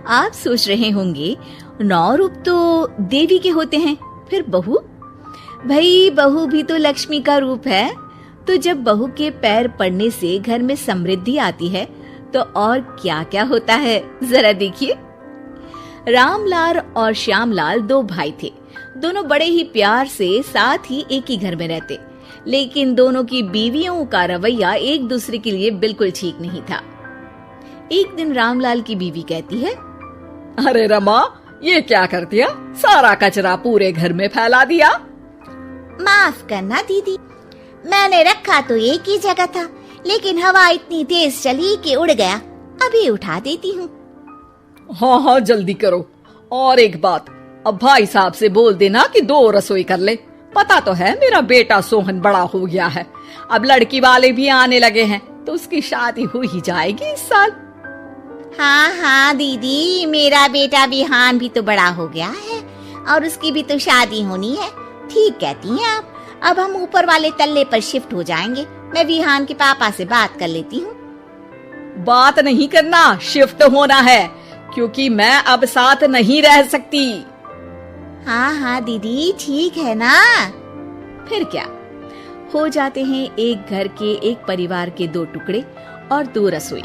आप सोच रहे होंगे 9 रूप तो देवी के होते हैं, फिर बहू? भाई बहू भी तो लक्ष्मी का रूप है। तो जब बहू के पैर पड़ने से घर में समृद्धि आती है तो और क्या क्या होता है, जरा देखिए। रामलाल और श्यामलाल 2 भाई थे। दोनों बड़े ही प्यार से साथ ही एक ही घर में रहते, लेकिन दोनों की बीवियों का रवैया एक दूसरे के लिए बिल्कुल ठीक नहीं था। एक दिन रामलाल की बीवी कहती है, अरे रमा, ये क्या कर दिया? सारा कचरा पूरे घर में फैला दिया। माफ करना दीदी, मैंने रखा तो एक ही जगह था, लेकिन हवा इतनी तेज चली कि उड़ गया। अभी उठा देती हूँ। हाँ हाँ जल्दी करो। और एक बात, अब भाई साहब से बोल देना कि 2 रसोई कर ले। पता तो है मेरा बेटा सोहन बड़ा हो गया है, अब लड़की वाले भी आने लगे हैं, तो उसकी शादी हो ही जाएगी इस साल। हाँ हाँ दीदी, मेरा बेटा विहान भी तो बड़ा हो गया है और उसकी भी तो शादी होनी है। ठीक कहती हैं आप। अब हम ऊपर वाले तल्ले पर शिफ्ट हो जाएंगे। मैं विहान के पापा से बात कर लेती हूँ। बात नहीं करना, शिफ्ट होना है, क्योंकि मैं अब साथ नहीं रह सकती। हाँ हाँ दीदी, ठीक है ना। फिर क्या, हो जाते हैं एक घर के एक परिवार के 2 टुकड़े और 2 रसोई,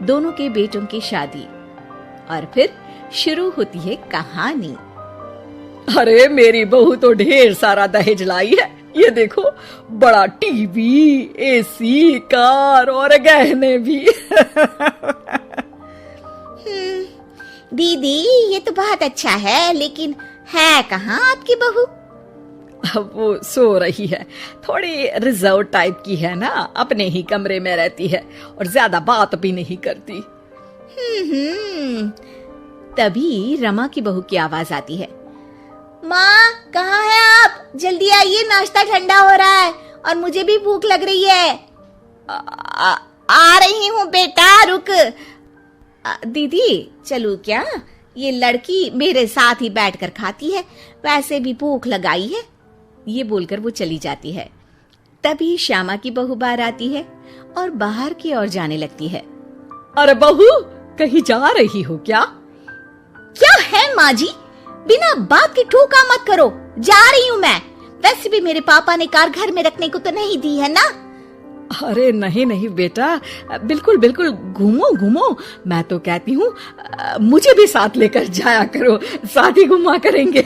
दोनों के बेटों की शादी। और फिर शुरू होती है कहानी। अरे मेरी बहू तो ढेर सारा दहेज लाई है। ये देखो, बड़ा टीवी, एसी, कार और गहने भी। दीदी ये तो बहुत अच्छा है, लेकिन है कहाँ आपकी बहू? अब वो सो रही है, थोड़ी रिजर्व टाइप की है ना, अपने ही कमरे में रहती है और ज्यादा बात भी नहीं करती। तभी रमा की बहू की आवाज आती है, माँ कहाँ है आप? जल्दी आइए, नाश्ता ठंडा हो रहा है और मुझे भी भूख लग रही है। आ रही हूँ बेटा, रुक। दीदी चलूं क्या? ये लड़की मेरे साथ ही बैठकर खाती है, वैसे भी भूख लगाई है। ये बोलकर वो चली जाती है। तभी श्यामा की बहू बाहर आती है और बाहर की ओर जाने लगती है। अरे बहू, कहीं जा रही हो क्या? क्या है माँ जी, बिना बात के ठोका मत करो। जा रही हूँ मैं। वैसे भी मेरे पापा ने कार घर में रखने को तो नहीं दी है ना। अरे नहीं नहीं बेटा, बिल्कुल बिल्कुल, घूमो घूमो। मैं तो कहती हूँ मुझे भी साथ लेकर जाया करो, साथ ही घुमा करेंगे।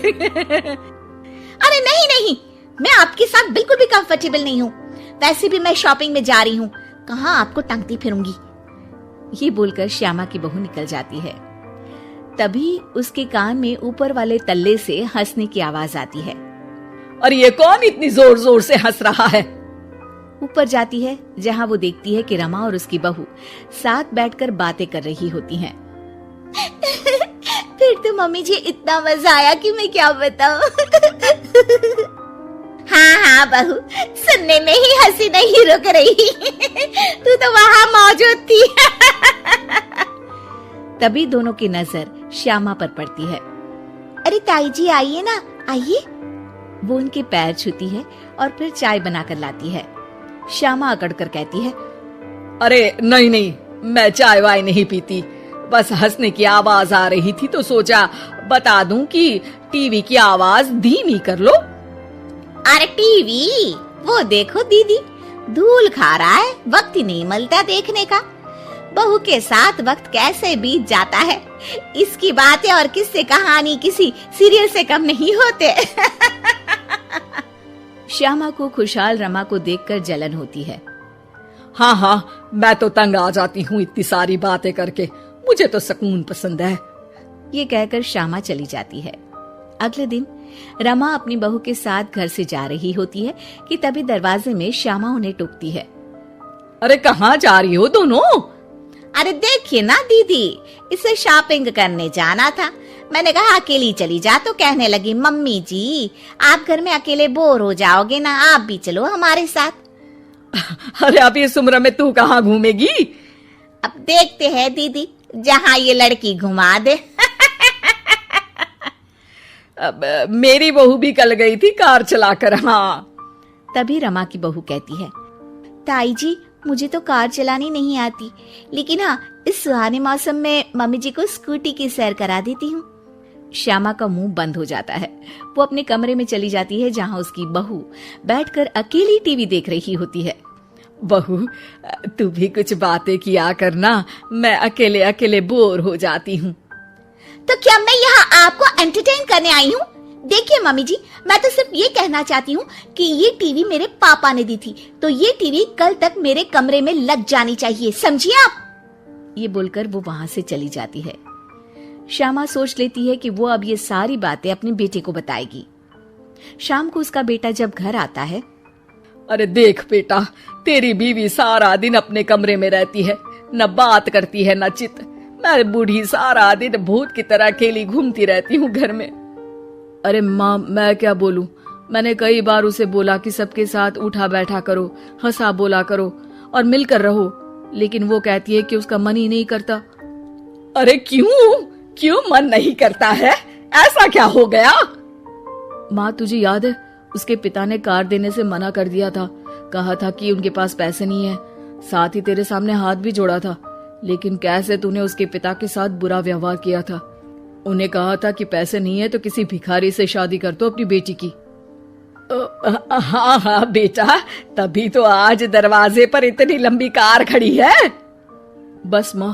अरे नहीं नहीं, मैं आपके साथ बिल्कुल भी कंफर्टेबल नहीं हूँ। वैसे भी मैं शॉपिंग में जा रही हूँ, कहाँ आपको टांगती फिरूंगी। ये बोलकर श्यामा की बहू निकल जाती है। तभी उसके कान में ऊपर वाले तल्ले से हंसने की आवाज आती है। और ये कौन इतनी जोर जोर से हंस रहा है? ऊपर जाती है, जहाँ वो देखती है कि रमा और उसकी बहू साथ बैठकर बातें कर रही होती हैं। फिर तो मम्मी जी इतना मजा आया कि मैं क्या बताऊं। हाँ हाँ बहू, सुनने में ही हंसी नहीं रुक रही। तू तो वहाँ मौजूद थी। तभी दोनों की नजर श्यामा पर पड़ती है। अरे ताई जी आइए ना, आइए। वो उनके पैर छूती है और फिर चाय बनाकर लाती है। श्यामा अकड़कर कहती है, अरे नहीं नहीं, मैं चाय वाय नहीं पीती, बस हंसने की आवाज आ रही थी तो सोचा बता दूं कि टीवी की आवाज धीमी कर लो। अरे टीवी, वो देखो दीदी, धूल खा रहा है, वक्त ही नहीं मिलता देखने का। बहू के साथ वक्त कैसे बीत जाता है, इसकी बातें और किस्से कहानी किसी सीरियल से कम नहीं होते। श्यामा को खुशहाल रमा को देखकर जलन होती है। हाँ हाँ, मैं तो तंग आ जाती हूँ इतनी सारी बातें करके, मुझे तो सुकून पसंद है। ये कहकर श्यामा चली जाती है। अगले दिन रमा अपनी बहू के साथ घर से जा रही होती है कि तभी दरवाजे में श्यामा उन्हें टोकती है। अरे कहाँ जा रही हो दोनों? अरे देखिए ना दीदी, इसे शॉपिंग करने जाना था। मैंने कहा अकेली चली जा, तो कहने लगी मम्मी जी आप घर में अकेले बोर हो जाओगे ना, आप भी चलो हमारे साथ। अरे अब इस उम्र में तू कहाँ घूमेगी? अब देखते हैं दीदी, जहाँ ये लड़की घुमा दे। अब मेरी बहू भी कल गई थी कार चलाकर। हाँ। तभी रमा की बहू कहती है, ताई जी मुझे तो कार चलानी नहीं आती, लेकिन हाँ, इस सुहाने मौसम में मम्मी जी को स्कूटी की सैर करा देती हूँ। श्यामा का मुंह बंद हो जाता है। वो अपने कमरे में चली जाती है जहाँ उसकी बहू बैठकर अकेली टीवी देख रही होती है। बहू, तू भी कुछ बातें किया करना, मैं अकेले अकेले बोर हो जाती हूँ। तो क्या मैं यहाँ आपको एंटरटेन करने आई हूँ? देखिए मम्मी जी, मैं तो सिर्फ ये कहना चाहती हूँ कि ये टीवी मेरे पापा ने दी थी, तो ये टीवी कल तक मेरे कमरे में लग जानी चाहिए, समझिए आप। ये बोलकर वो वहां से चली जाती है। श्यामा सोच लेती है कि वो अब ये सारी बातें अपने बेटे को बताएगी। शाम को उसका बेटा जब घर आता है, अरे देख बेटा, तेरी बीवी सारा दिन अपने कमरे में रहती है, न बात करती है न चित। मैं बूढ़ी सारा दिन भूत की तरह अकेली घूमती रहती हूँ घर में। अरे माँ, मैं क्या बोलूं? मैंने कई बार उसे बोला कि सबके साथ उठा बैठा करो, हंसा बोला करो और मिलकर रहो, लेकिन वो कहती है कि उसका मन ही नहीं करता। अरे क्यों मन नहीं करता है? ऐसा क्या हो गया? माँ, तुझे याद है उसके पिता ने कार देने से मना कर दिया था। कहा था कि उनके पास पैसे नहीं है, साथ ही तेरे सामने हाथ भी जोड़ा था, लेकिन कैसे तूने उसके पिता के साथ बुरा व्यवहार किया था। उन्हें कहा था कि पैसे नहीं है तो किसी भिखारी से शादी कर दो अपनी बेटी की। हाँ बेटा, तभी तो आज दरवाजे पर इतनी लंबी कार खड़ी है। बस माँ,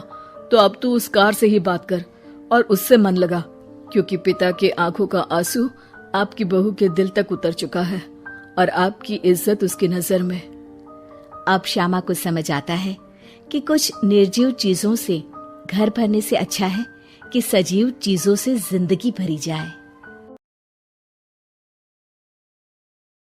तो अब तू उस कार से ही बात कर और उससे मन लगा, क्योंकि पिता के आंखों का आंसू आपकी बहू के दिल तक उतर चुका है और आपकी इज्जत उसकी नजर में। अब श्यामा को समझ आता है कि कुछ निर्जीव चीजों से घर भरने से अच्छा है कि सजीव चीजों से जिंदगी भरी जाए।